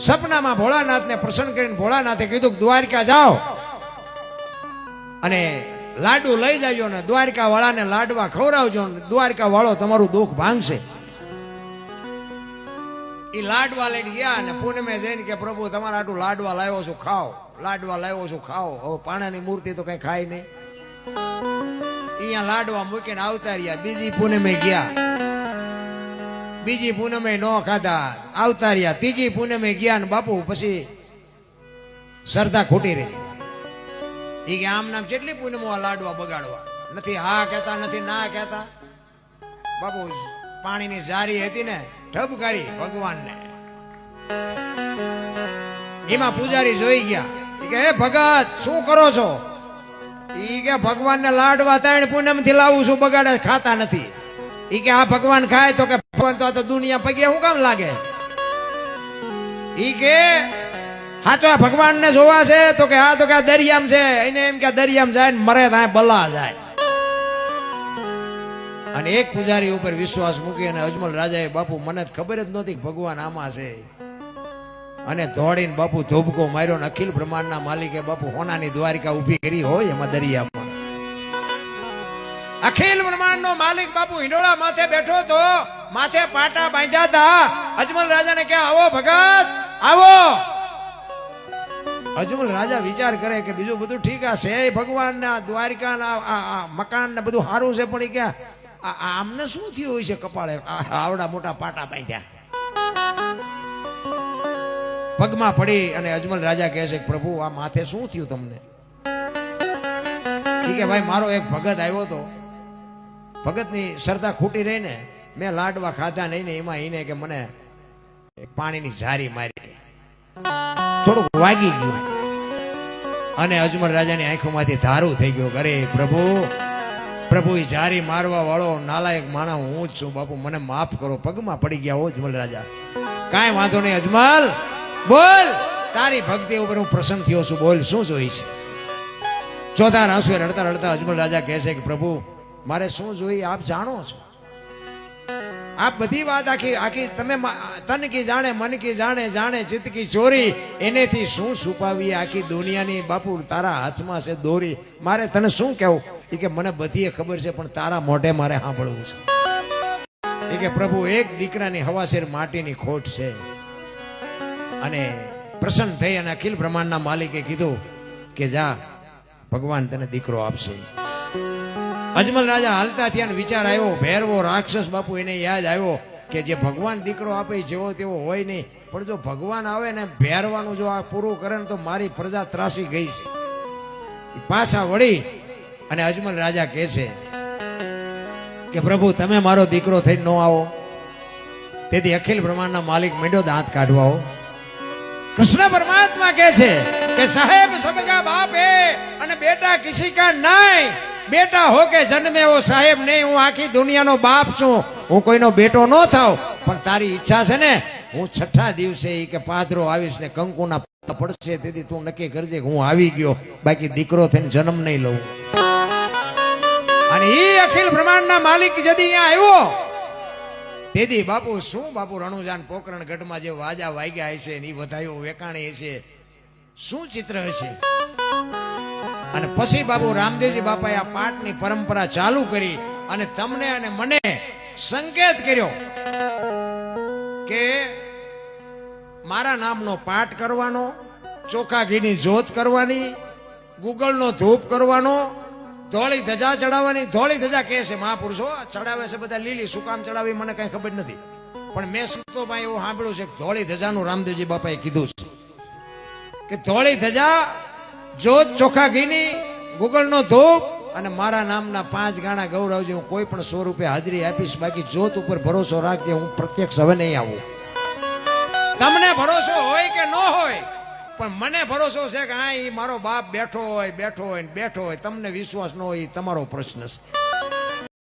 સપનામાં ભોળાનાથને પ્રસન્ન કરીને ભોળાનાથે કીધું દ્વારકા જાઓ અને લાડુ લઈ જાજો ને દ્વારકા વાળાને લાડવા ખવડાવજો ને દ્વારકા વાળો તમારું દુઃખ ભાંગશે. એ લાડવા લઈને ગયા અને પૂનમે જઈને કે પ્રભુ તમારા આટલું લાડવા લાવ્યો છું ખાઓ, લાડવા લાવ્યો છું ખાઓ. હવે પાણાની મૂર્તિ તો કઈ ખાય નહીં. અહીંયા લાડવા મૂકીને આવતા રહ્યા. બીજી પૂનમે ગયા, બીજી પૂનમે ન ખાધા, આવતા રહ્યા. ત્રીજી પૂનમે ગયા ને બાપુ પછી શ્રદ્ધા ખૂટી રહી. એ કે આમ નામ કેટલી પૂનમો આ લાડવા બગાડવા, નથી હા કહેતા નથી ના કહેતા. બાપુ પાણીની જારી હતી ને ઠબકારી ભગવાનને. એમાં પૂજારી જોઈ ગયા. કે હે ભગત શું કરો છો? ઈ કે ભગવાનને લાડવા 3 પૂનમ થી લાવું છું, બગાડે ખાતા નથી. ઈ કે આ ભગવાન ખાય તો કે ભગવાન તો દુનિયા પગે શું કામ લાગે? ઈ કે હા તો આ ભગવાન ને જોવા છે તો કે હા તો કે દરિયામ છે. એને એમ કે દરિયામ જાય ને મરે ત્યાં બલા જાય. અને એક પૂજારી ઉપર વિશ્વાસ મૂકી અને અજમલ રાજાએ બાપુ મને ખબર જ નહોતી કે ભગવાન આમાં છે. અને દોડીને બાપુ ધોબકો માર્યો ને અખિલ બ્રહ્માંડના માલિકે બાપુ હોનાની દ્વારિકા ઊભી કરી હોય એમાં દરિયામાં. અખિલ બ્રહ્માંડ નો માલિક બાપુ હિંડોળા માથે બેઠો તો, માથે પાટા બાંધ્યા હતા. અજમલ રાજાને કે આવો ભગત આવો. અજમલ રાજા વિચાર કરે કે બીજું બધું ઠીક છે, ભગવાન ના દ્વારિકા ના મકાન ને બધું સારું છે, પણ કે આમને શું થયું હોય છે કપાળે આવડા મોટા પાટા બાંધ્યા? પગમાં પડી અને અજમલ રાજા કહે છે પ્રભુ આ માથે શું થયું તમને? કે ભાઈ મારો એક ભગત આવ્યો તો, ભગતની શ્રદ્ધા ખૂટી રહી ને, મેં લાડવા ખાધા નહીં ને એમાં એને કે મને પાણીની જારી મારી, થોડુંક વાગી ગયું. અને અજમલ રાજાની આંખોમાંથી ધારું થઈ ગયું. અરે પ્રભુ પ્રભુ એ જારી મારવા વાળો નાલાયક માણા હું જ છું, બાપુ મને માફ કરો. પગમાં પડી ગયા હો અજમલ રાજા. કાંઈ વાંધો નહીં અજમલ, બોલ તારી ભક્તિ ઉપર હું પ્રસન્ન થયો છું, બોલ શું જોઈ છે? ચોથા આંસુએ રડતા રડતા અજમલ રાજા કહે છે કે પ્રભુ મારે શું જોઈ આપ જાણો છો. આપ બધી વાત આખી આખી તમે તન કી જાણે મન કી જાણે, જાણે ચિત્ત કી ચોરી, એનેથી શું છુપાવી આખી દુનિયાની બાપુ તારા હાથમાં છે દોરી. મારે તને શું કહેવું? એ કે મને બધી ખબર છે પણ તારા મોઢે મારે સાંભળવું છે. એ કે પ્રભુ એક દીકરાની હવાશેર માટીની ખોટ છે. અને પ્રસન્ન થઈ અને અખિલ બ્રહ્માંડના માલિકે કીધું કે જા ભગવાન તને દીકરો આપશે. અજમલ રાજા હાલતા થયા વિચાર આવ્યો, ભેરવો રાક્ષસ બાપુ એને યાદ આવ્યો કે જે ભગવાન દીકરો આપે જેવો તેવો હોય નહીં, પણ જો ભગવાન આવે ને ભેરવાનું જો આ પૂરું કરે ને તો મારી પ્રજા ત્રાસી ગઈ છે. પાછા વળી અને અજમલ રાજા કહે છે કે પ્રભુ તમે મારો દીકરો થઈને ન આવો. તેથી અખિલ બ્રહ્માંડના માલિક માંડ્યો દાંત કાઢવા. કૃષ્ણ પરમાત્મા કહે છે કે સાહેબ સબકા બાપ હે અને બેટા કિસી કા નહીં. બેટા હો કે જન્મે વો સાહેબ નહીં. હું આખી દુનિયાનો બાપ છું, હું કોઈનો બેટો ન થાવ, પણ તારી ઈચ્છા છે ને હું 6 દિવસે ઈ કે પાદરો આવીશ ને કંકુના પડશે, તેથી તું નક્કી કરજે કે હું આવી ગયો, બાકી દીકરો થઈને જન્મ નહીં લઉં. અને ઈ અખિલ બ્રહ્માંડના માલિક જદી અહીંયા આવ્યો તેથી બાપુ શું બાપુ રણુજાન પોકરણ ગઢમાં જે વાજા વાગ્યા હશે ને વધાયો વેકાણી હશે, શું ચિત્ર હશે. અને પછી બાપુ રામદેવજી બાપાએ આ પાઠની પરંપરા ચાલુ કરી અને તમને અને મને સંકેત કર્યો કે મારા નામનો પાઠ કરવાનો, ચોખા ઘીની જોત કરવાની, ગુગળનો ધૂપ કરવાનો, ધોળી ધજા ચડાવવાની. ધોળી ધજા કહે છે મહાપુરુષો ચડાવે છે બધા લીલી, શું કામ ચડાવી મને કઈ ખબર નથી, પણ મેં સંતો ભાઈ એવું સાંભળ્યું છે કે ધોળી ધજાનું રામદેવજી બાપાએ કીધું છે કે ધોળી ધજા, જોત ચોખા ઘીની, ગુગળનો ધૂપ અને મારા નામના 5 ગાણા ગૌરવજી. હું કોઈ પણ 100 રૂપિયા હાજરી આપીશ, બાકી જોત ઉપર ભરોસો રાખજે, હું પ્રત્યક્ષ હવે નહીં આવું. તમને ભરોસો હોય કે ન હોય, પણ મને ભરોસો છે કે હા એ મારો બાપ બેઠો હોય ને બેઠો હોય. તમને વિશ્વાસ ન હોય એ તમારો પ્રશ્ન છે.